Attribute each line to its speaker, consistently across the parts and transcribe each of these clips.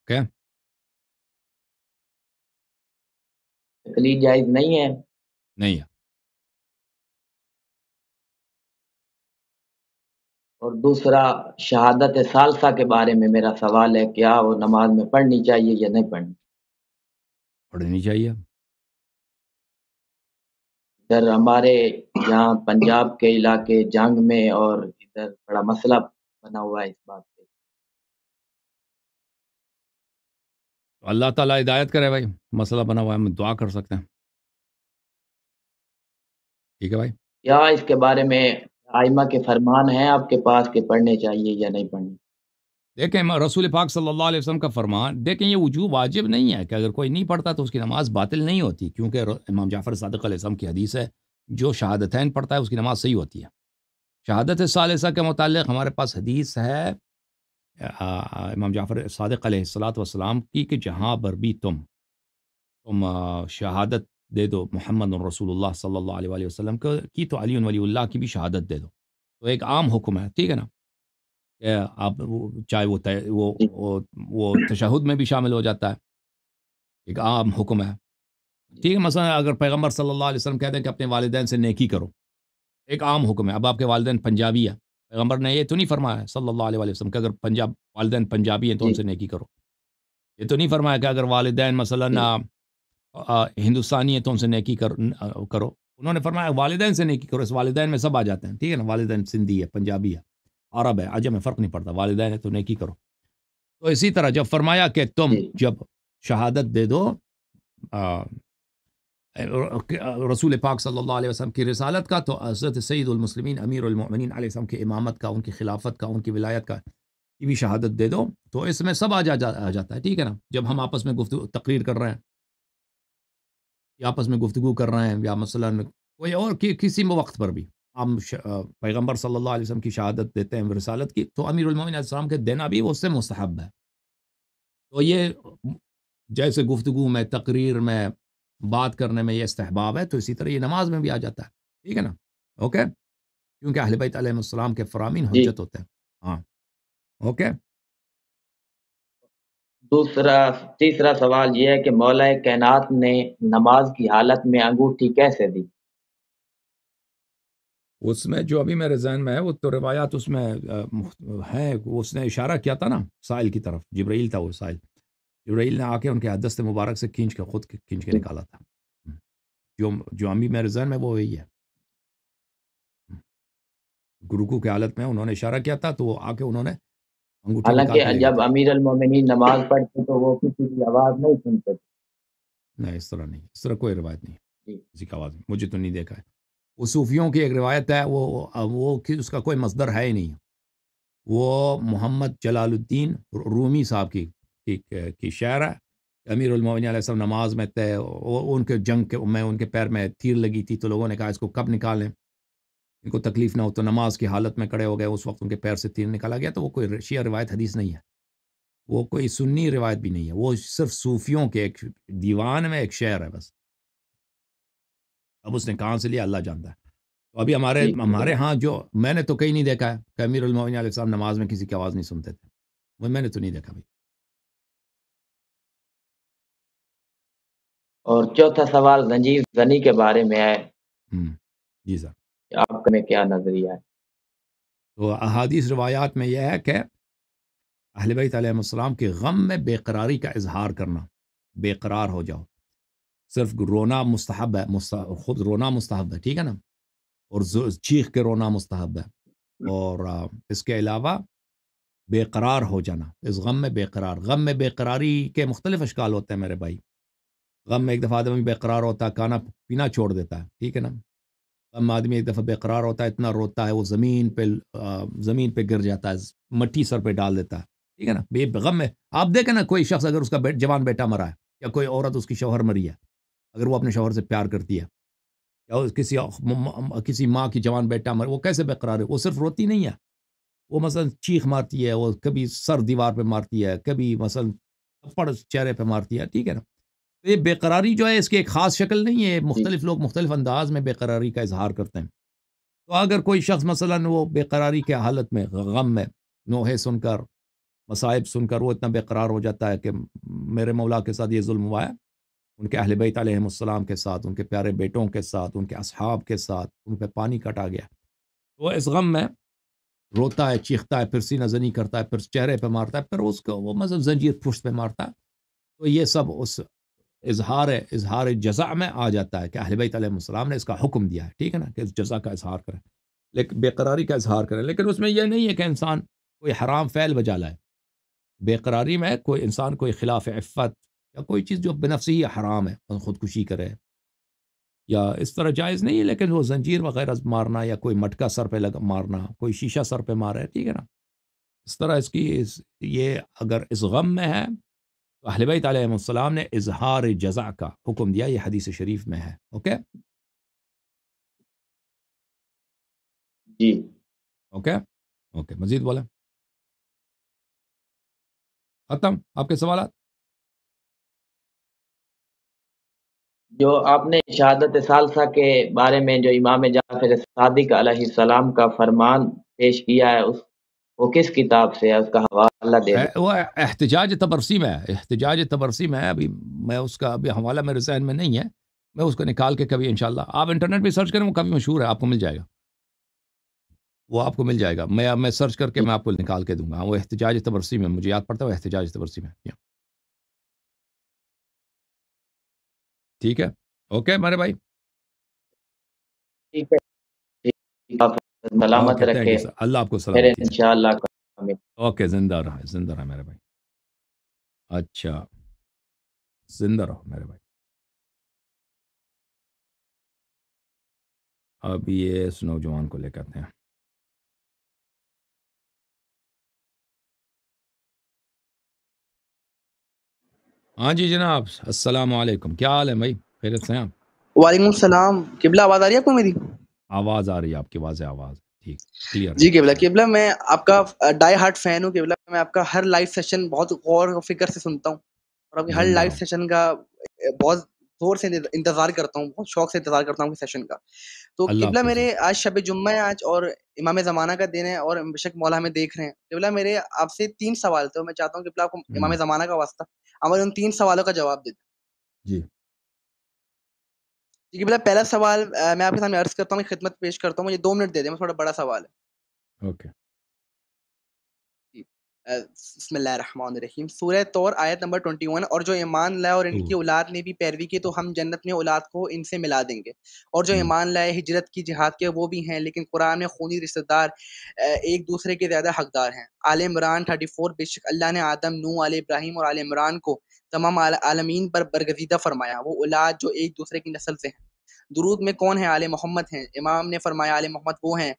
Speaker 1: Okay,
Speaker 2: تقلید جائز نہیں ہے؟
Speaker 1: نہیں ہے۔
Speaker 2: اور دوسرا، شہادت ثالثہ کے بارے میں میرا سوال ہے، کیا وہ نماز میں پڑھنی چاہیے یا نہیں پڑھنی؟
Speaker 1: پڑھنی چاہیے۔
Speaker 2: ادھر ہمارے یہاں پنجاب کے علاقے جنگ میں اور ادھر بڑا مسئلہ بنا ہوا ہے اس بات پہ۔
Speaker 1: اللہ تعالیٰ ہدایت کرے بھائی، مسئلہ بنا ہوا ہے، ہم دعا کر سکتے ہیں۔ ٹھیک ہے بھائی۔
Speaker 2: کیا اس کے بارے میں آئمہ کے فرمان ہیں آپ کے پاس کہ پڑھنے چاہیے یا نہیں پڑھنے؟
Speaker 1: دیکھیں رسول پاک صلی اللہ علیہ وسلم کا فرمان، دیکھیں یہ وجوب واجب نہیں ہے کہ اگر کوئی نہیں پڑھتا تو اس کی نماز باطل نہیں ہوتی، کیونکہ امام جعفر صادق علیہ السلام کی حدیث ہے، جو شہادتین پڑھتا ہے اس کی نماز صحیح ہوتی ہے۔ شہادت ثالثہ کے متعلق ہمارے پاس حدیث ہے امام جعفر صادق علیہ الصلاۃ والسلام کی کہ جہاں پر بھی تم شہادت دے دو محمد رسول اللہ صلی اللہ علیہ وآلہ وسلم کی تو علی ولی اللہ کی بھی شہادت دے دو۔ تو ایک عام حکم ہے، ٹھیک ہے نا، کہ آپ چاہے
Speaker 2: جی
Speaker 1: وہ تشہد میں بھی شامل ہو جاتا ہے، ایک عام حکم ہے،
Speaker 2: جی
Speaker 1: ٹھیک ہے۔ مثلا اگر پیغمبر صلی اللہ علیہ وسلم کہتے ہیں کہ اپنے والدین سے نیکی کرو، ایک عام حکم ہے۔ اب آپ کے والدین پنجابی ہے، پیغمبر نے یہ تو نہیں فرمایا ہے صلی اللہ علیہ وآلہ وسلم کہ اگر والدین پنجابی ہیں تو
Speaker 2: جی
Speaker 1: ان سے نیکی کرو، یہ تو نہیں فرمایا کہ اگر والدین مثلا
Speaker 2: جی
Speaker 1: ہندوستانی ہے تو ان سے نیکی کرو، انہوں نے فرمایا والدین سے نیکی کرو۔ اس والدین میں سب آ جاتے ہیں، ٹھیک ہے نا، والدین سندھی ہے، پنجابی ہے، عرب ہے، عجم ہے، فرق نہیں پڑتا، والدین ہے تو نیکی کرو۔ تو اسی طرح جب فرمایا کہ تم
Speaker 2: جی
Speaker 1: جب شہادت دے دو رسول پاک صلی اللہ علیہ وسلم کی رسالت کا، تو حضرت سید المسلمین امیر المؤمنین علیہ السلام کی امامت کا، ان کی خلافت کا، ان کی ولایت کا کی بھی شہادت دے دو، تو اس میں سب آ جاتا ہے، ٹھیک ہے نا۔ جب ہم آپس میں گفتگو تقریر کر رہے ہیں یا آپس میں گفتگو کر رہے ہیں، یا مثلا کوئی اور کسی وقت پر بھی ہم پیغمبر صلی اللہ علیہ وسلم کی شہادت دیتے ہیں رسالت کی، تو امیر المومنین علیہ السلام کے دینا بھی وہ اس سے مستحب ہے۔ تو یہ جیسے گفتگو میں، تقریر میں، بات کرنے میں یہ استحباب ہے، تو اسی طرح یہ نماز میں بھی آ جاتا ہے، ٹھیک ہے نا، اوکے، کیونکہ اہل بیت علیہ السلام کے فرامین
Speaker 2: جی۔
Speaker 1: حجت ہوتے ہیں۔ ہاں، اوکے۔
Speaker 2: تیسرا سوال یہ ہے کہ مولا کائنات نے نماز کی حالت میں انگوٹھی کیسے دی؟
Speaker 1: اس میں جو ابھی میرے ذہن میں ہے وہ تو روایات اس میں ہیں، اس نے اشارہ کیا تھا نا سائل کی طرف، جبرائیل تھا وہ سائل، جبرائیل نے آ کے ان کے دست مبارک سے خود کھینچ کے نکالا تھا۔ جو ابھی میرے ذہن میں وہ وہی ہے، رکوع کی حالت میں انہوں نے اشارہ کیا تھا، تو وہ آ کے انہوں نے انگوٹھی نکال
Speaker 2: حالانکہ
Speaker 1: کے لے گئے
Speaker 2: جب
Speaker 1: تھے۔
Speaker 2: امیر المومنین نماز پڑھتے تو وہ کسی کی آواز نہیں سنتے تھے۔
Speaker 1: نہیں، اس طرح نہیں، اس طرح کوئی روایت نہیں ہے
Speaker 2: جی
Speaker 1: کسی کی آواز میں، مجھے تو نہیں دیکھا ہے۔ وہ صوفیوں کی ایک روایت ہے، وہ اس کا کوئی مصدر ہے ہی نہیں، وہ محمد جلال الدین رومی صاحب کی شعر ہے۔ امیر المومنین علیہ السلام نماز میں تھے، ان کے جنگ میں ان کے پیر میں تیر لگی تھی، تو لوگوں نے کہا اس کو کب نکالیں، ان کو تکلیف نہ ہو، تو نماز کی حالت میں کھڑے ہو گئے، اس وقت ان کے پیر سے تیر نکالا گیا۔ تو وہ کوئی شیعہ روایت حدیث نہیں ہے، وہ کوئی سنی روایت بھی نہیں ہے، وہ صرف صوفیوں کے ایک دیوان میں ایک شعر ہے بس۔ اب اس نے کہاں سے لیا اللہ جانتا ہے۔ تو ابھی
Speaker 2: جی
Speaker 1: ہمارے ہاں جو میں نے تو کہیں نہیں دیکھا ہے کہ امیر المومنین علیہ السلام نماز میں کسی کی آواز نہیں سنتے تھے، میں نے تو نہیں دیکھا بھائی۔
Speaker 2: اور چوتھا سوال رنجیت غنی کے بارے میں ہے
Speaker 1: جی سر۔
Speaker 2: کہ آپ کا میں کیا نظریہ ہے؟
Speaker 1: تو احادیث روایات میں یہ ہے کہ اہل بیت علیہ السلام کے غم میں بے قراری کا اظہار کرنا، بے قرار ہو جاؤ، صرف رونا مستحب ہے، خود رونا مستحب ہے، ٹھیک ہے نا، اور چیخ کے رونا مستحب ہے، اور اس کے علاوہ بے قرار ہو جانا، اس غم میں بے قرار، غم میں بے قراری کے مختلف اشکال ہوتے ہیں میرے بھائی۔ غم میں ایک دفعہ آدمی بے قرار ہوتا ہے، کھانا پینا چھوڑ دیتا ہے، ٹھیک ہے نا، غم میں آدمی ایک دفعہ بے قرار ہوتا ہے، اتنا روتا ہے وہ زمین پہ گر جاتا ہے، مٹی سر پہ ڈال دیتا ہے، ٹھیک ہے نا، بے غم میں آپ دیکھیں نا، کوئی شخص اگر اس کا جوان بیٹا مرا ہے، یا کوئی عورت اس کی شوہر مری ہے، اگر وہ اپنے شوہر سے پیار کرتی ہے، یا کسی ماں کی جوان بیٹا مر، وہ کیسے بے قرار ہے؟ وہ صرف روتی نہیں ہے، وہ مثلا چیخ مارتی ہے، وہ کبھی سر دیوار پہ مارتی ہے، کبھی مثلا تھپڑ چہرے پہ مارتی ہے، ٹھیک ہے نا۔ تو یہ بے قراری جو ہے اس کی ایک خاص شکل نہیں ہے،
Speaker 2: جی
Speaker 1: مختلف لوگ مختلف انداز میں بے قراری کا اظہار کرتے ہیں۔ تو اگر کوئی شخص مثلا وہ بے قراری کے حالت میں غم میں نوحے سن کر مصائب سن کر وہ اتنا بے قرار ہو جاتا ہے کہ میرے مولا کے ساتھ یہ ظلم ہوا ہے، ان کے اہل بیت علیہم السلام کے ساتھ، ان کے پیارے بیٹوں کے ساتھ، ان کے اصحاب کے ساتھ، ان پہ پانی کٹا گیا، وہ اس غم میں روتا ہے، چیختا ہے، پھر سینہ زنی کرتا ہے، پھر چہرے پہ مارتا ہے، پھر اس کو وہ مطلب زنجیر پشت پہ مارتا ہے. تو یہ سب اس اظہار جزا میں آ جاتا ہے کہ اہل بیت علیہ السلام نے اس کا حکم دیا ہے، ٹھیک ہے نا، کہ اس جزا کا اظہار کریں، لیکن بے قراری کا اظہار کریں. لیکن اس میں یہ نہیں ہے کہ انسان کوئی حرام فعل بجا لائے. بے قراری میں کوئی انسان کوئی خلاف عفت یا کوئی چیز جو بنفسی ہی حرام ہے، خودکشی کرے یا اس طرح جائز نہیں ہے، لیکن وہ زنجیر وغیرہ مارنا یا کوئی مٹکا سر پہ مارنا، کوئی شیشہ سر پہ مارا ہے، ٹھیک ہے نا، اس طرح یہ اگر اس غم میں ہے تو اہل بیت علیہ السلام نے اظہار جزا کا حکم دیا، یہ حدیث شریف میں ہے. اوکے
Speaker 2: جی
Speaker 1: اوکے اوکے، مزید بولیں. ختم آپ کے سوالات؟
Speaker 2: جو آپ نے شہادت ثالثہ کے بارے میں جو امام جعفر صادق علیہ السلام کا فرمان پیش کیا ہے، وہ کس کتاب سے ہے؟ اس کا حوالہ دے دیں.
Speaker 1: وہ احتجاج تبرسی میں ہے، احتجاج تبرسی میں ہے. ابھی میں اس کا ابھی حوالہ میرے ذہن میں نہیں ہے، میں اس کو نکال کے کبھی انشاءاللہ آپ انٹرنیٹ پہ سرچ کریں، وہ کافی مشہور ہے، آپ کو مل جائے گا، وہ آپ کو مل جائے گا. میں سرچ کر کے میں آپ کو نکال کے دوں گا. وہ احتجاج تبرسی میں مجھے یاد پڑتا ہے، وہ احتجاج تبرسی میں. ٹھیک ہے، اوکے میرے بھائی.
Speaker 2: ٹھیک ہے، ٹھیک ہے، آپ سلامت
Speaker 1: اوکے تھینک
Speaker 2: رکھے،
Speaker 1: یو سر، اللہ آپ کو
Speaker 2: پھر
Speaker 1: سلامتی رکھے.
Speaker 2: انشاءاللہ.
Speaker 1: اوکے، زندہ رہا میرے بھائی. اچھا، زندہ رہو میرے بھائی. اب یہ اس نوجوان کو لے کرتے ہیں. ہاں جی جناب، السلام علیکم، کیا حال ہے بھائی؟ خیریت سے ہیں آپ؟
Speaker 3: وعلیکم السلام. قبلہ آواز آ رہی ہے آپ کو میری؟
Speaker 1: آواز آ رہی ہے آپ کی، واضح آواز، ٹھیک کلیئر ہے.
Speaker 3: جی قبلہ میں آپ کا ڈائی ہارٹ فین ہوں. قبلہ میں آپ کا ہر لائیو سیشن بہت غور و فکر سے سنتا ہوں، اور آپ کے ہر لائیو سیشن کا بہت زور سے انتظار کرتا ہوں، بہت شوق سے انتظار کرتا ہوں سیشن کا. تو قبلہ میرے آج شب جمعہ ہے آج، اور امام زمانہ کا دن ہے، اور بے شک مولا ہمیں دیکھ رہے ہیں. قبلہ میرے آپ سے 3 سوال تھے، اور میں چاہتا ہوں قبلہ آپ کو امام زمانہ کا واسطہ ہمارے ان 3 سوالوں کا جواب دے دیں.
Speaker 1: جی
Speaker 3: قبلہ پہلا سوال میں آپ کے سامنے عرض کرتا ہوں، خدمت پیش کرتا ہوں. مجھے 2 منٹ دے دیں، تھوڑا بڑا سوال ہے.
Speaker 1: اوکے.
Speaker 3: بسم اللہ الرحمن الرحیم. سورہ طور آیت نمبر 21. اور جو ایمان لائے اور ان کی اولاد نے بھی پیروی کی تو ہم جنت میں اولاد کو ان سے ملا دیں گے. اور جو ایمان لائے ہجرت کی جہاد کے وہ بھی ہیں، لیکن قرآن میں خونی رشتہ دار ایک دوسرے کے زیادہ حقدار ہیں. آل عمران 34. بے شک اللہ نے آدم، نوح، آل ابراہیم اور آل عمران کو تمام عالمین پر برگزیدہ فرمایا، وہ اولاد جو ایک دوسرے کی نسل سے ہیں. درود میں کون ہے؟ آل محمد ہیں. امام نے فرمایا آل محمد وہ ہیں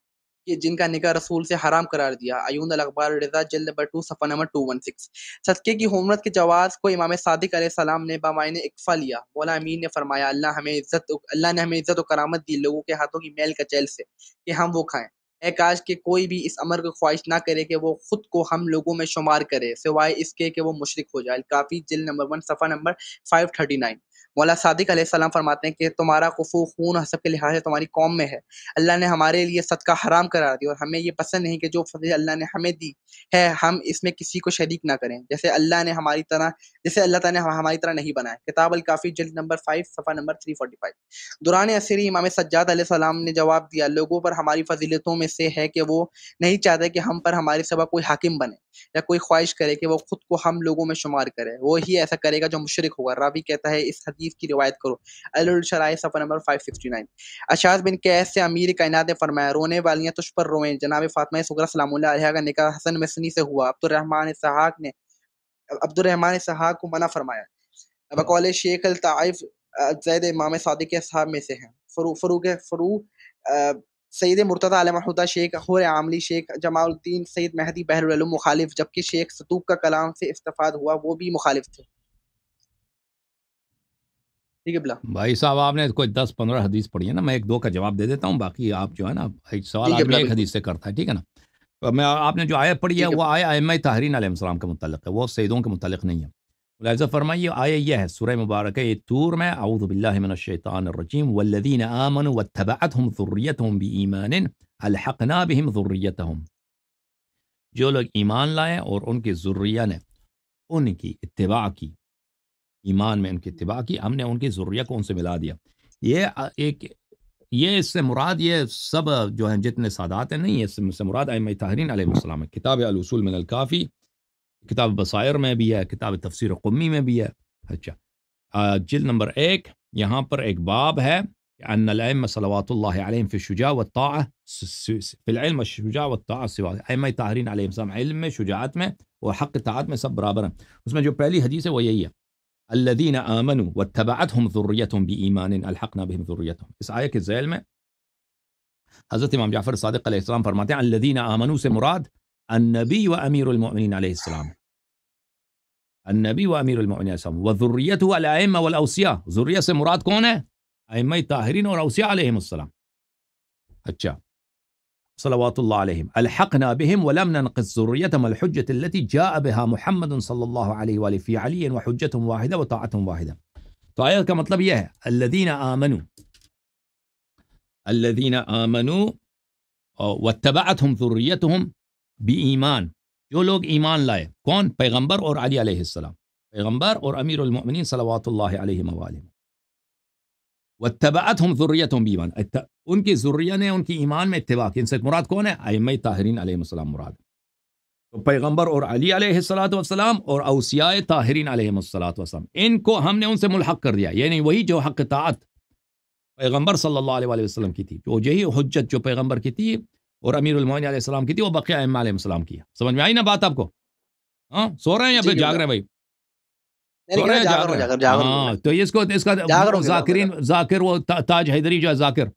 Speaker 3: کہ جن کا نکاح رسول سے حرام قرار دیا. عیون الاخبار رضا جلد نمبر 2 صفحہ نمبر 216. صدقے کی حرمت کے جواز کو امام صادق علیہ السلام نے بامعنی اکفا لیا. مولا امین نے فرمایا اللہ نے ہمیں عزت و کرامت دی لوگوں کے ہاتھوں کی میل کچیل سے کہ ہم وہ کھائیں. اے کاش کہ کوئی بھی اس امر کو خواہش نہ کرے کہ وہ خود کو ہم لوگوں میں شمار کرے سوائے اس کے کہ وہ مشرک ہو جائے. کافی جلد نمبر 1 صفحہ نمبر 539. مولا صادق علیہ السلام فرماتے ہیں کہ تمہارا خفو خون حسب کے لحاظ سے تمہاری قوم میں ہے. اللہ نے ہمارے لیے صدقہ حرام قرار دیا، اور ہمیں یہ پسند نہیں کہ جو فضل اللہ نے ہمیں دی ہے ہم اس میں کسی کو شریک نہ کریں، جیسے اللہ تعالیٰ نے ہماری طرح نہیں بنایا. کتاب الکافی جلد نمبر 5 صفحہ نمبر 345. دوران عصری امام سجاد علیہ السلام نے جواب دیا لوگوں پر ہماری فضیلتوں میں سے ہے کہ وہ نہیں چاہتے کہ ہم پر ہمارے سوا کوئی حاکم بنے یا کوئی خواہش کرے کہ وہ خود کو ہم لوگوں میں شمار کرے. وہی ایسا کرے گا جو مشرک ہوگا. راوی کہتا ہے اس حدیث کی روایت کرو. الشرائع صفحہ نمبر 569. اشعث بن قیس سے امیر کائنات نے فرمایا رونے والیاں تجھ پر روئیں. جناب فاطمہ صغرا سلام اللہ علیہا کا نکاح حسن مسنی سے ہوا. عبد الرحمن اسحاق کو منع فرمایا. بقول شیخ الطائف زید امام صادق کے اصحاب میں سے ہیں. فروغ سید مرتضی علیہ محمود شیخ حور عاملی شیخ جمال الدین سید مہدی بحر العلوم مخالف، جبکہ شیخ ستوق کا کلام سے استفاد ہوا وہ بھی مخالف تھے. ٹھیک ہے بلا
Speaker 1: بھائی صاحب، آپ نے کوئی 10-15 حدیث پڑھی ہے نا، میں 1-2 کا جواب دے دیتا ہوں، باقی آپ جو ہے نا ایک سوال آدمی ایک حدیث سے کرتا ہے، ٹھیک ہے نا. میں آپ نے جو آیت پڑھی ہے وہ آیت ائمہ طاہرین علیہ السلام کے متعلق ہے، وہ سیدوں کے متعلق نہیں ہے. لہذا فرمائیے آیت یہ ہے سورہ مبارکہ طور میں اعوذ باللہ من الشیطان الرجیم والذین آمنوا واتبعتهم ذریتهم بایمان الحقنا بهم ذریتهم. جو لوگ ایمان لائے اور ان کے ذریہ نے ان کی اتباع کی، ایمان میں ان کی اتباع کی، ہم نے ان کی ذریہ کو ان سے ملا دیا. یہ اس سے مراد یہ سب جو ہیں جتنے سادات ہیں نہیں، اس سے مراد ائمہ طاہرین علیہ السلام ہے. کتاب الاصول من الکافی، کتاب بصائر میں بھی ہے، کتاب تفسیر قمی میں بھی ہے. اچھا، جلد نمبر 1 یہاں پر ایک باب ہے ان الائمہ صلوات اللہ علیہم فی الشجاع والطاعہ، فی العلم الشجاع والطاعہ سوا. ائمہ طاہرین علیہ السلام علم میں، شجاعت میں اور حق اطاعت میں سب برابر ہیں. اس میں جو پہلی حدیث ہے وہ یہی ہے، الذین آمنوا واتبعتهم ذریتهم بایمان الحقنا بهم ذریتهم. اس آیت کے ذیل میں حضرت امام جعفر صادق علیہ السلام فرماتے ہیں الذین آمنوا سے مراد النبی و امیر المؤمنین علیہ السلام، النبی و امیر المؤمنین علیہ السلام، وذریتہ الائمہ والاوصیاء. ذریہ سے مراد کون ہے؟ ائمہ طاہرین اور اوصیاء علیہم السلام. اچھا، صلوات اللہ علیہم. الحقنا بهم ولم ننقص ذریتهم الحجة التي جاء بها محمد صلی اللہ علیہ وآلہ فی علی وحجتهم واحدہ وطاعتهم واحدہ. تو آیت کا مطلب یہ ہے الذین آمنوا واتبعتهم ذریتهم بایمان، جو لوگ ایمان لائے. کون؟ پیغمبر اور علی علیہ السلام، پیغمبر اور امیر المؤمنین صلوات اللہ علیہ وآلہ. واتبعتهم ذریتهم بایمان، ان کی ذریہ نے ان کی ایمان میں اتباع کی. ان سے مراد کون ہے؟ ائمہ طاہرین علیہ السلام مراد. تو پیغمبر اور علی علیہ السلام اور اوصیاء طاہرین علیہ السلام، ان کو ہم نے ان سے ملحق کر دیا. یعنی وہی جو حق اطاعت پیغمبر صلی اللہ علیہ وسلم کی تھی، جو یہی حجت جو پیغمبر کی تھی اور امیر المؤمنین علیہ السلام کی تھی، وہ بقیہ ائمہ علیہ السلام کی. سمجھ میں آئی نا بات آپ کو؟ ہاں، سو رہے ہیں یا پھر جاگ رہے ہیں بھائی؟ ہاں، تو اس کا ذاکر وہ تاج حیدری جو ہے ذاکر،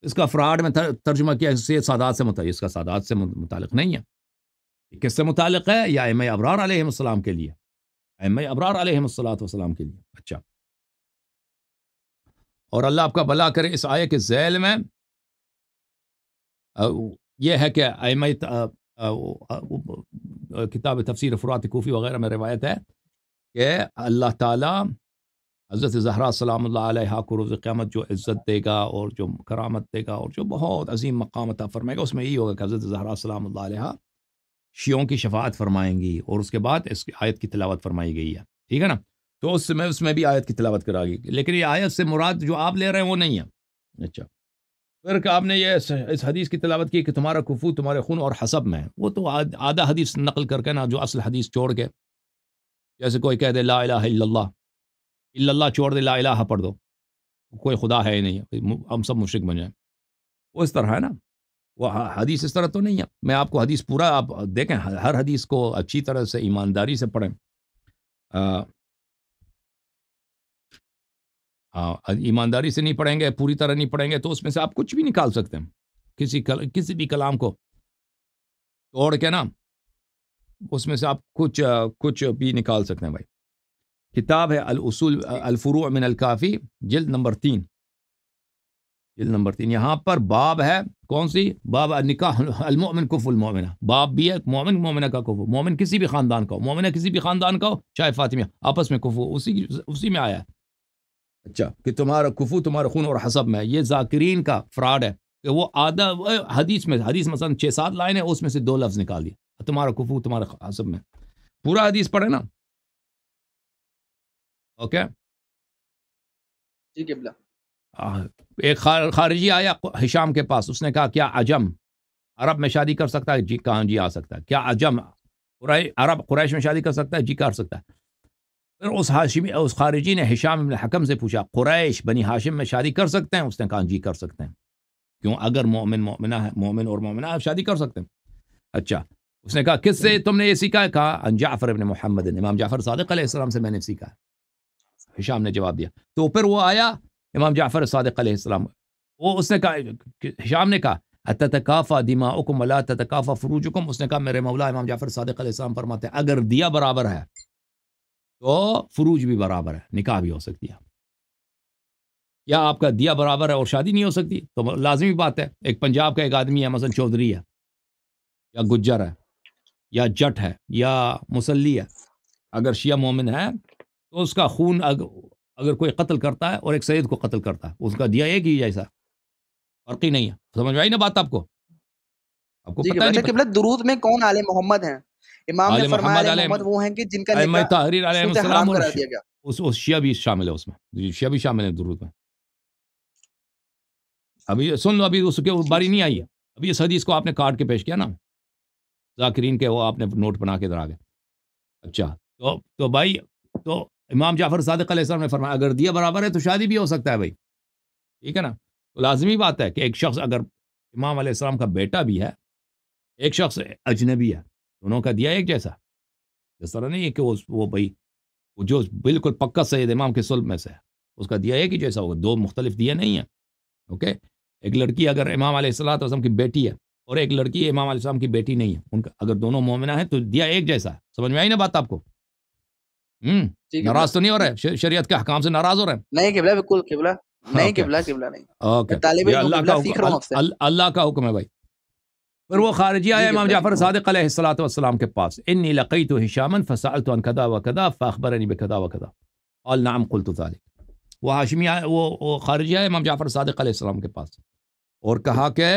Speaker 1: اس کا فراڈ میں ترجمہ کیا سادات سے متعلق. اس کا سادات سے متعلق نہیں ہے. کس سے متعلق ہے؟ یا ائمہ ابرار علیہ السلام کے لیے، ائمہ ابرار علیہ السلام کے لیے. اچھا، اور اللہ آپ کا بھلا کرے. اس آیت کے ذیل میں یہ ہے کہ ائمہ کتاب تفسیر فروعات کوفی وغیرہ میں روایت ہے کہ اللہ تعالیٰ حضرت زہرا سلام اللہ علیہا کو روز قیامت جو عزت دے گا اور جو کرامت دے گا اور جو بہت عظیم مقام عطا فرمائے گا، اس میں یہی ہوگا کہ حضرت زہرا سلام اللہ علیہا شیعوں کی شفاعت فرمائیں گی. اور اس کے بعد اس آیت کی تلاوت فرمائی گئی ہے. ٹھیک ہے نا؟ تو اس میں بھی آیت کی تلاوت کرا گئی، لیکن یہ آیت سے مراد جو آپ لے رہے ہیں وہ نہیں ہے. اچھا، پھر کہ آپ نے یہ اس حدیث کی تلاوت کی کہ تمہارا کفو تمہارے خون اور حسب میں ہے، وہ تو آدھا حدیث نقل کر کے نا، جو اصل حدیث چھوڑ کے، جیسے کوئی کہہ دے لا الہ الا اللہ چھوڑ دے لا الہ پڑھ دو، کوئی خدا ہے ہی نہیں، ہم سب مشرک بن جائیں. وہ اس طرح ہے نا، وہ حدیث اس طرح تو نہیں ہے. میں آپ کو حدیث پورا آپ دیکھیں، ہر حدیث کو اچھی طرح سے ایمانداری سے پڑھیں. ایمانداری سے نہیں پڑھیں گے، پوری طرح نہیں پڑھیں گے، تو اس میں سے آپ کچھ بھی نکال سکتے ہیں. کسی بھی کلام کو توڑ کے نا، اس میں سے آپ کچھ بھی نکال سکتے ہیں بھائی. کتاب ہے الاصول الفروع من الکافی، جلد نمبر 3، یہاں پر باب ہے. کون سی باب؟ نکاح المؤمن کفو المؤمنہ. باب بھی ہے مومن مومنہ کا کفو، مومن کسی بھی خاندان کا ہو، مومنہ کسی بھی خاندان کا ہو، چاہے فاطمیہ، آپس میں کفو اسی میں آیا ہے. اچھا، کہ تمہارا کفو تمہارے خون اور حسب میں. یہ ذاکرین کا فراڈ ہے کہ وہ آدھا حدیث مثلا 6-7 لائن ہے، اس میں سے 2 لفظ نکال دیا، تمہارا کفو تمہارے حسب میں. پورا حدیث پڑھے نا. اوکے،
Speaker 3: جی قبلہ.
Speaker 1: ایک خارجی آیا ہشام کے پاس، اس نے کہا کیا عجم عرب میں شادی کر سکتا ہے؟ جی کہاں، جی آ سکتا ہے. کیا عجم عرب قریش میں شادی کر سکتا ہے؟ جی کر سکتا ہے. پھر اس خارجی نے ہشام بن حکم سے پوچھا قریش بنی ہاشم میں شادی کر سکتے ہیں؟ اس نے کہا جی کر سکتے ہیں. کیوں؟ اگر مومن اور مومنہ شادی کر سکتے ہیں. اچھا، اس نے کہا کس سے تم نے یہ سیکھا ہے؟ کہا ان جعفر ابن محمد، امام جعفر صادق علیہ السلام سے میں نے سیکھا ہے. ہشام نے جواب دیا. تو پھر وہ آیا امام جعفر صادق علیہ السلام، اس نے کہا، ہشام نے کہا اتتکافا دماؤکم ولا تتکافا فروجکم. اس نے کہا میرے مولا امام جعفر صادق علیہ السلام فرماتے ہیں اگر دیا برابر ہے تو فروج بھی برابر ہے، نکاح بھی ہو سکتی ہے. یا آپ کا دیا برابر ہے اور شادی نہیں ہو سکتی؟ تو لازمی بات ہے. ایک پنجاب کا ایک آدمی ہے، مثلا چودھری ہے یا گجر ہے یا جٹ ہے یا مسلی ہے، اگر شیعہ مومن ہے تو اس کا خون اگر کوئی قتل کرتا ہے اور ایک سید کو قتل کرتا ہے، اس کا دیا ایک ہی جیسا، فرق ہی نہیں ہے. سمجھ میں آئی نا بات آپ کو؟ آپ کو
Speaker 3: جی
Speaker 1: پتہ
Speaker 3: قبلہ
Speaker 1: ہی
Speaker 3: اچھا
Speaker 1: نہیں
Speaker 3: قبلہ درود میں کون آل محمد ہیں؟ امام نے
Speaker 1: آل
Speaker 3: فرمایا
Speaker 1: محمد
Speaker 3: آل
Speaker 1: علیہ
Speaker 3: محمد وہ ہیں کہ جن کا
Speaker 1: ائمہ
Speaker 3: نکاح
Speaker 1: طاہرین علیہ
Speaker 3: صورت
Speaker 1: السلام
Speaker 3: حرام
Speaker 1: اور
Speaker 3: قرار دیا گیا.
Speaker 1: اس شیعہ بھی شامل ہے اس میں، شیعہ بھی شامل ہے درود میں. ابھی سن لو، ابھی اس کے
Speaker 3: جی
Speaker 1: باری نہیں آئی
Speaker 3: جی
Speaker 1: ہے. ابھی اس حدیث کو آپ نے کاٹ کے پیش کیا نا ذاکرین کے، وہ آپ نے نوٹ بنا کے ادھر آ گئے. اچھا تو بھائی، تو امام جعفر صادق علیہ السلام نے فرمایا اگر دیا برابر ہے تو شادی بھی ہو سکتا ہے بھائی، ٹھیک ہے نا. تو لازمی بات ہے کہ ایک شخص اگر امام علیہ السلام کا بیٹا بھی ہے، ایک شخص اجنبی ہے، دونوں کا دیا ایک جیسا. اس طرح نہیں ہے کہ وہ بھائی وہ جو بالکل پکا سید امام کے صلب میں سے ہے اس کا دیا ایک ہی جیسا ہوگا، دو مختلف دیا نہیں ہیں. اوکے، ایک لڑکی اگر امام علیہ السلام کی بیٹی ہے اور ایک لڑکی امام علیہ السلام کی بیٹی نہیں ہے، ان کا اگر دونوں مومنہ ہیں تو دیا ایک جیسا ہے. سمجھ میں آئی نا بات آپ کو؟
Speaker 3: جی قبلہ
Speaker 1: ناراض تو نہیں ہو
Speaker 3: جی.
Speaker 1: رہے؟ شریعت کے احکام سے ناراض ہو رہے
Speaker 3: نہیں قبلہ بالکل قبلہ
Speaker 1: ہیں؟
Speaker 3: نہیں
Speaker 1: اوکے
Speaker 3: قبلہ نہیں.
Speaker 1: اوکے،
Speaker 3: میں طالب
Speaker 1: یہ
Speaker 3: علم ہوں
Speaker 1: اللہ
Speaker 3: قبلہ،
Speaker 1: کا
Speaker 3: سیکھ رہا ہوں آپ سے.
Speaker 1: اللہ کا حکم ہے بھائی. پھر
Speaker 3: جی
Speaker 1: وہ خارجی
Speaker 3: جی
Speaker 1: آیا امام
Speaker 3: قبلہ جی.
Speaker 1: جعفر صادق علیہ الصلوۃ کے پاس، انی لقیت هشاما فسألت عن كذا وكذا فاخبرني بكذا وكذا قال نعم قلت ذلك. وہ ہاشمی آیا، وہ خارجی آیا امام جعفر صادق علیہ السلام کے پاس اور کہا کہ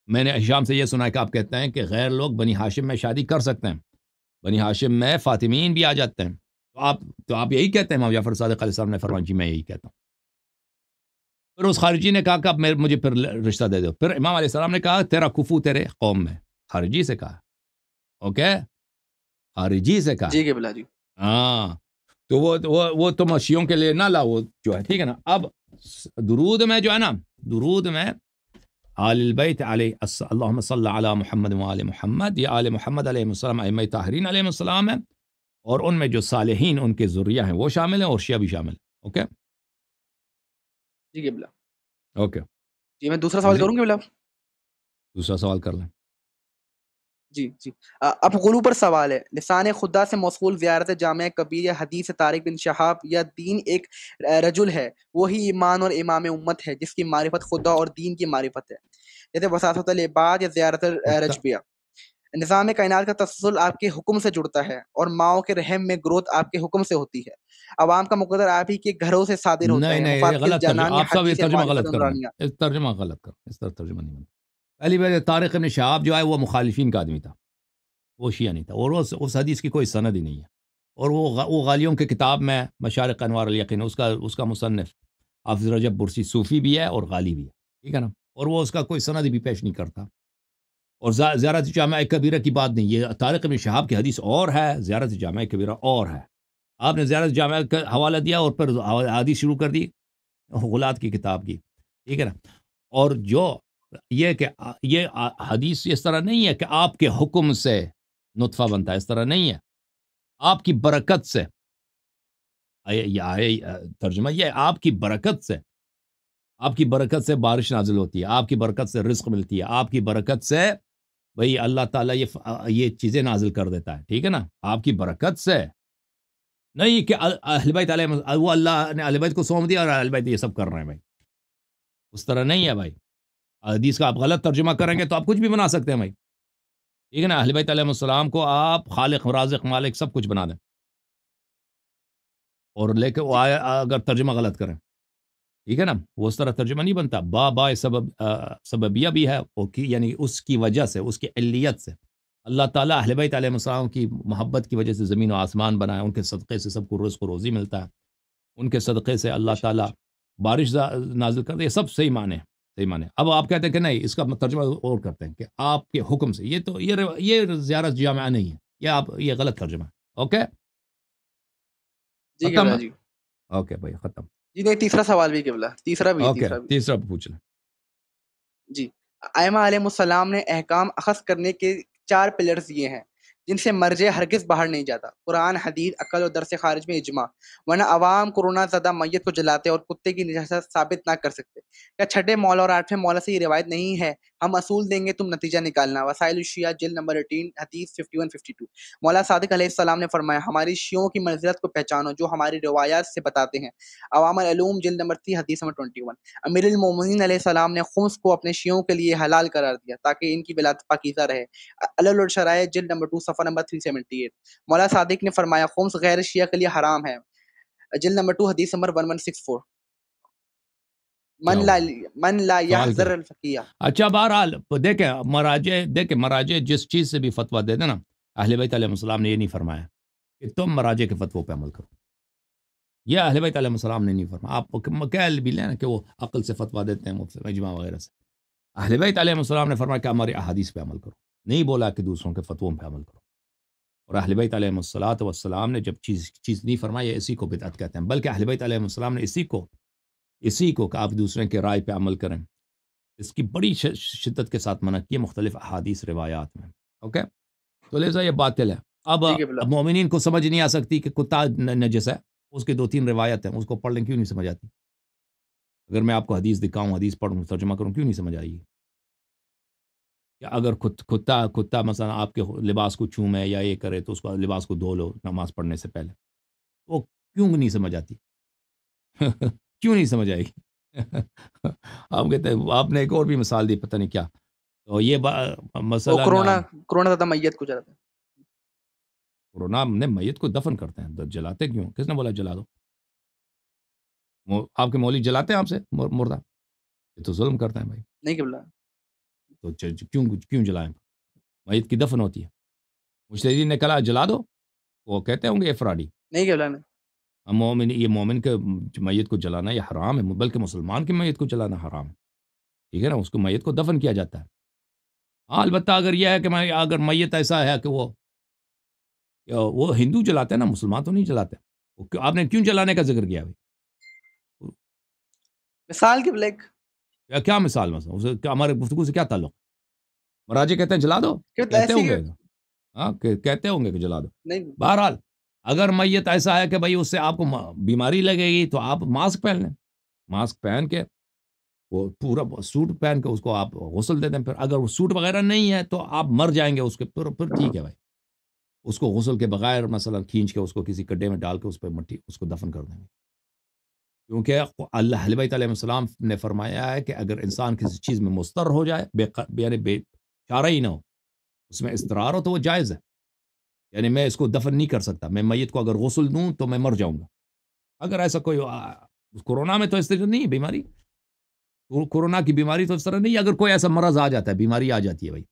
Speaker 1: میں نے ہشام سے یہ سنا ہے کہ آپ کہتے ہیں کہ غیر لوگ بنی ہاشم میں شادی کر سکتے ہیں، بنی ہاشم میں فاطمین بھی آ جاتے ہیں. تو آپ یہی کہتے ہیں؟ امام جعفر صادق علیہ السلام نے فرمایا جی میں یہی کہتا ہوں. پھر اس خارجی نے کہا کہ اب مجھے پھر رشتہ دے دو. پھر امام علیہ السلام نے کہا تیرا کفو تیرے قوم میں. خارجی سے کہا، اوکے، خارجی سے کہا.
Speaker 3: جی قبلہ جی.
Speaker 1: ہاں، تو وہ تم شیعوں کے لیے نہ لاؤ جو ہے، ٹھیک ہے نا. اب درود میں جو ہے نا، درود میں آل البیت علیہ اللہم صلی علی محمد و آل محمد، یہ آل محمد علیہ السلام ائمہ طاہرین علیہ السلام ہیں، اور ان میں جو صالحین ان کے ذریہ ہیں وہ شامل ہیں اور شیعہ بھی شامل ہیں. اوکے
Speaker 3: جی قبلہ
Speaker 1: اوکے،
Speaker 3: جی. میں دوسرا سوال کروں قبلہ؟
Speaker 1: دوسرا سوال کر لیں.
Speaker 3: جی جی. اب غلو پر سوال ہے. لسان خدا سے موصول زیارت جامع کبیر یا حدیث طارق بن شہاب یا دین ایک رجل ہے، وہی ایمان اور امام امت ہے جس کی معرفت خدا اور دین کی معرفت ہے، جیسے وساطت العباد یا زیارت رجبیہ. نظام کائنات کا تسلسل آپ کے حکم سے جڑتا ہے اور ماؤں کے رحم میں گروتھ آپ کے حکم سے ہوتی ہے. عوام کا مقدر آپ ہی کے گھروں سے صادر ہوتا
Speaker 1: نہیں
Speaker 3: ہے.
Speaker 1: نہیں، یہ
Speaker 3: مفاد
Speaker 1: غلط ترجمہ،
Speaker 3: جانان یا
Speaker 1: آپ سب یہ
Speaker 3: حدیث
Speaker 1: ترجمہ
Speaker 3: معرفت
Speaker 1: غلط کر رہے
Speaker 3: نورانیہ.
Speaker 1: ہیں. اس ترجمہ غلط کر، اس طرح ترجمہ نہیں بنتا. پہلی بات طارق ابن شہاب جو ہے وہ مخالفین کا آدمی تھا، وہ شیعہ نہیں تھا، اور اس حدیث کی کوئی سند ہی نہیں ہے. اور وہ غالیوں کے کتاب میں مشارق انوار الیقین، اس کا مصنف حافظ رجب برسی صوفی بھی ہے اور غالی بھی ہے، ٹھیک ہے نا. اور وہ اس کا کوئی سند بھی پیش نہیں کرتا. اور زیارت جامع کبیرہ کی بات نہیں، یہ طارق ابن شہاب کی حدیث اور ہے، زیارت جامع کبیرہ اور ہے. آپ نے زیارت جامع کا حوالہ دیا اور پھر حدیث شروع کر دی غلات کی کتاب کی، ٹھیک ہے نا. اور جو یہ کہ یہ حدیث اس طرح نہیں ہے کہ آپ کے حکم سے نطفہ بنتا ہے، اس طرح نہیں ہے. آپ کی برکت سے، ترجمہ یہ ہے آپ کی برکت سے، آپ کی برکت سے بارش نازل ہوتی ہے، آپ کی برکت سے رزق ملتی ہے، آپ کی برکت سے بھئی اللہ تعالیٰ یہ چیزیں نازل کر دیتا ہے، ٹھیک ہے نا. آپ کی برکت سے نہیں کہ اہل بیت علیہ، وہ اللہ نے اہل بیت کو سونپ دیا اور اہل بیت یہ سب کر رہے ہیں بھائی، اس طرح نہیں ہے بھائی. حدیث کا آپ غلط ترجمہ کریں گے تو آپ کچھ بھی بنا سکتے ہیں بھائی، ٹھیک ہے نا. اہل بیت علیہ السلام کو آپ خالق رازق مالک سب کچھ بنا دیں، اور لے کے وہ
Speaker 3: جی
Speaker 1: اگر ترجمہ غلط کریں، ٹھیک ہے نا. وہ اس طرح ترجمہ نہیں بنتا. با سببیہ بھی ہے، یعنی اس کی وجہ سے، اس کی علیت سے اللہ تعالیٰ اہل بیت علیہ السلام کی محبت کی وجہ سے زمین و آسمان بنائے، ان کے صدقے سے سب کو رزق و روزی ملتا ہے، ان کے صدقے سے اللہ
Speaker 3: بے شک بے
Speaker 1: تعالیٰ
Speaker 3: شک.
Speaker 1: بارش نازل کرتے، یہ سب صحیح معنی ہے، صحیح معنی ہے. اب آپ کہتے ہیں کہ نہیں، اس کا ترجمہ اور کرتے ہیں کہ آپ کے حکم سے، یہ تو یہ زیارت جامعہ نہیں ہے، یہ غلط ترجمہ ہے. اوکے
Speaker 3: جی
Speaker 1: ختم.
Speaker 3: قبلہ جی.
Speaker 1: اوکے بھائی ختم.
Speaker 3: جی نہیں تیسرا سوال بھی قبلہ، تیسرا بھی
Speaker 1: اوکے
Speaker 3: تیسرا بھی.
Speaker 1: تیسرا پوچھ لیں.
Speaker 3: جی. ائمہ علیہ السلام نے احکام اخذ کرنے کے 4 پلرز دیے ہیں جن سے مرجع ہرگز باہر نہیں جاتا: قرآن، حدیث، عقل اور درس خارج میں اجماع، ورنہ عوام کورونا زدہ میت کو جلاتے اور کتے کی نجاست ثابت نہ کر سکتے. کیا چھٹے مولا اور 8ویں مولا سے یہ روایت نہیں ہے؟ ہم اصول دیں گے، تم نتیجہ نکالنا. وسائل الشیعہ جلد نمبر 18 حدیث 51-52. مولا صادق علیہ السلام نے فرمایا ہماری شیعوں کی منزلت کو پہچانو جو ہماری روایات سے بتاتے ہیں. عوام العلوم جلد نمبر 3 حدیث نمبر 21. امیر المومنین علیہ السلام نے خمس کو اپنے شیعوں کے لیے حلال قرار دیا تاکہ ان کی ولادت پاکیزہ رہے. علل الشرائع جلد نمبر 2 صفحہ نمبر 378. مولا صادق نے فرمایا خمس غیر شیعہ کے لیے حرام ہے. جلد نمبر 2 حدیث نمبر 1164. من لا
Speaker 1: سوال کیا
Speaker 3: يحذر
Speaker 1: ہے؟
Speaker 3: الفقیہ.
Speaker 1: اچھا بہرحال دیکھیں مراجع جس چیز سے بھی فتویٰ دے دیں نا، اہل بیت علیہ السلام نے یہ نہیں فرمایا کہ تم مراجع کے فتووں پہ عمل کرو. یہ اہل بیت علیہ السلام نے نہیں فرمایا. آپ کہہ بھی لیں نا کہ وہ عقل سے فتویٰ دیتے ہیں اجماع وغیرہ سے. اہل بیت علیہ السلام نے فرمایا کہ ہماری احادیث پہ عمل کرو، نہیں بولا کہ دوسروں کے فتووں پہ عمل کرو. اور اہل بیت علیہ السلام نے جب چیز نہیں فرمائی، اسی کو بدعت کہتے ہیں. بلکہ اہل بیت علیہ السلام نے اسی کو کہ آپ دوسرے کے رائے پہ عمل کریں، اس کی بڑی شدت کے ساتھ منع کی مختلف احادیث روایات میں. اوکے، تو لہٰذا یہ باطل ہے. اب مومنین کو سمجھ نہیں آ سکتی کہ کتا نجس ہے، اس کے 2-3 روایت ہیں، اس کو پڑھ لیں کیوں نہیں سمجھ آتی؟ اگر میں آپ کو حدیث دکھاؤں، حدیث پڑھوں، ترجمہ کروں، کیوں نہیں سمجھ آئے گی؟ کہ اگر کتا مثلا آپ کے لباس کو چومے یا یہ کرے تو اس کو لباس کو دھو لو نماز پڑھنے سے پہلے، وہ کیوں نہیں سمجھ آتی؟ کیوں نہیں سمجھ آئے گی؟ آپ کہتے ہیں آپ نے ایک اور بھی مثال دی، پتہ نہیں کیا. تو یہ مسئلہ
Speaker 3: کرونا زیادہ میت کو جلاتا ہے.
Speaker 1: کورونا نے میت کو دفن کرتے ہیں، جلاتے کیوں؟ کس نے بولا جلا دو؟ آپ کے مولوی جلاتے ہیں آپ سے مردہ؟ یہ تو ظلم کرتے ہیں بھائی.
Speaker 3: نہیں قبلہ.
Speaker 1: تو کیوں جلائیں؟ میت کی دفن ہوتی ہے. مجتہدین نے کہا جلا دو، وہ کہتے ہوں گے افرادی. نہیں قبلہ. یہ مومن کے میت کو جلانا یہ حرام ہے، بلکہ مسلمان کے میت کو جلانا حرام ہے. ٹھیک ہے نا، اس کو میت کو دفن کیا جاتا ہے. ہاں البتہ اگر یہ ہے کہ اگر میت ایسا ہے کہ وہ ہندو جلاتے ہیں نا، مسلمان تو نہیں جلاتے. آپ نے کیوں جلانے کا ذکر کیا بھائی؟
Speaker 3: مثال کے بلیک
Speaker 1: کیا مثال مثلا ہمارے گفتگو سے کیا تعلق؟ مراجع کہتے ہیں جلا دو، کہتے ہوں گے. ہاں کہتے ہوں گے کہ جلا دو. بہرحال اگر میت ایسا ہے کہ بھائی اس سے آپ کو بیماری لگے گی تو آپ ماسک پہن لیں، ماسک پہن کے وہ پورا سوٹ پہن کے اس کو آپ غسل دے دیں. پھر اگر وہ سوٹ وغیرہ نہیں ہے تو آپ مر جائیں گے اس کے، پھر ٹھیک ہے بھائی، اس کو غسل کے بغیر مثلا کھینچ کے اس کو کسی گڈھے میں ڈال کے اس پہ مٹی اس کو دفن کر دیں گے. کیونکہ اللہ اہل بیت علیہ السلام نے فرمایا ہے کہ اگر انسان کسی چیز میں مضطر ہو جائے، یعنی بے چارہ ہی نہ ہو، اس میں اضطرار ہو، تو وہ جائز ہے. یعنی میں اس کو دفن نہیں کر سکتا، میں میت کو اگر غسل دوں تو میں مر جاؤں گا. اگر ایسا کوئی کورونا میں تو اس طرح نہیں ہے بیماری، کورونا کی بیماری تو اس طرح نہیں ہے. اگر کوئی ایسا مرض آ جاتا ہے، بیماری آ جاتی ہے بھائی،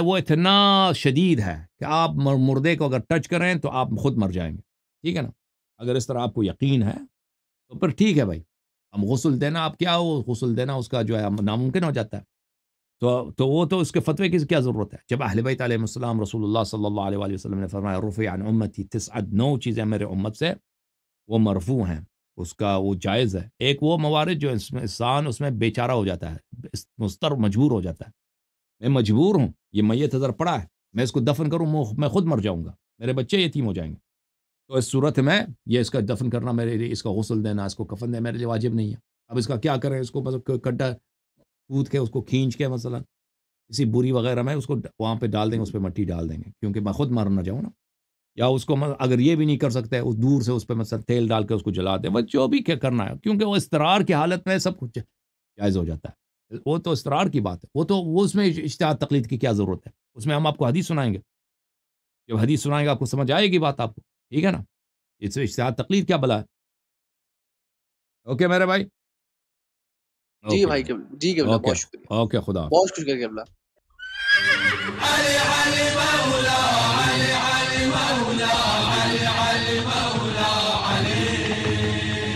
Speaker 1: وہ اتنا شدید ہے کہ آپ مردے کو اگر ٹچ کریں تو آپ خود مر جائیں گے. ٹھیک ہے نا، اگر اس طرح آپ کو یقین ہے تو پھر ٹھیک ہے بھائی، ہم غسل دینا، آپ کیا وہ غسل دینا اس کا جو ہے ناممکن ہو جاتا ہے. تو وہ تو اس کے فتوے کی کیا ضرورت ہے؟ جب اہل بیت علیہ السلام رسول اللہ صلی اللہ علیہ وآلہ وسلم نے فرمایا رفع عن امتی 9 چیزیں میرے امت سے وہ مرفوع ہیں، اس کا وہ جائز ہے. ایک وہ موارد جو انسان اس میں بیچارہ ہو جاتا ہے، مضطر مجبور ہو جاتا ہے. میں مجبور ہوں، یہ میت ادھر پڑا ہے، میں اس کو دفن کروں میں خود مر جاؤں گا، میرے بچے یتیم ہو جائیں گے. تو اس صورت میں یہ اس کا دفن کرنا میرے لیے، اس کا غسل دینا، اس کو کفن دینا میرے لیے واجب نہیں ہے. اب اس کا کیا کریں؟ اس کو کڈھا کود کے اس کو کھینچ کے مثلا کسی بوری وغیرہ میں اس کو وہاں پہ ڈال دیں گے، اس پہ مٹی ڈال دیں گے، کیونکہ میں خود مر نہ جاؤں نا. یا اس کو اگر یہ بھی نہیں کر سکتے، اس دور سے اس پہ مثلا تیل ڈال کے اس کو جلا دیں، وہ جو بھی کیا کرنا ہے، کیونکہ وہ اضطرار کی حالت میں سب کچھ جائز ہو جاتا ہے. وہ تو اضطرار کی بات ہے، وہ اس میں اجتہاد تقلید کی کیا ضرورت ہے؟ اس میں ہم آپ کو حدیث سنائیں گے، جب حدیث سنائیں گے آپ کو سمجھ آئے گی بات آپ کو. ٹھیک ہے نا، اس میں اجتہاد تقلید کیا بلا ہے؟ اوکے میرے بھائی.
Speaker 3: جی بھائی جی بہت شکریہ.
Speaker 1: اوکے خدا
Speaker 3: بہت شکریہ.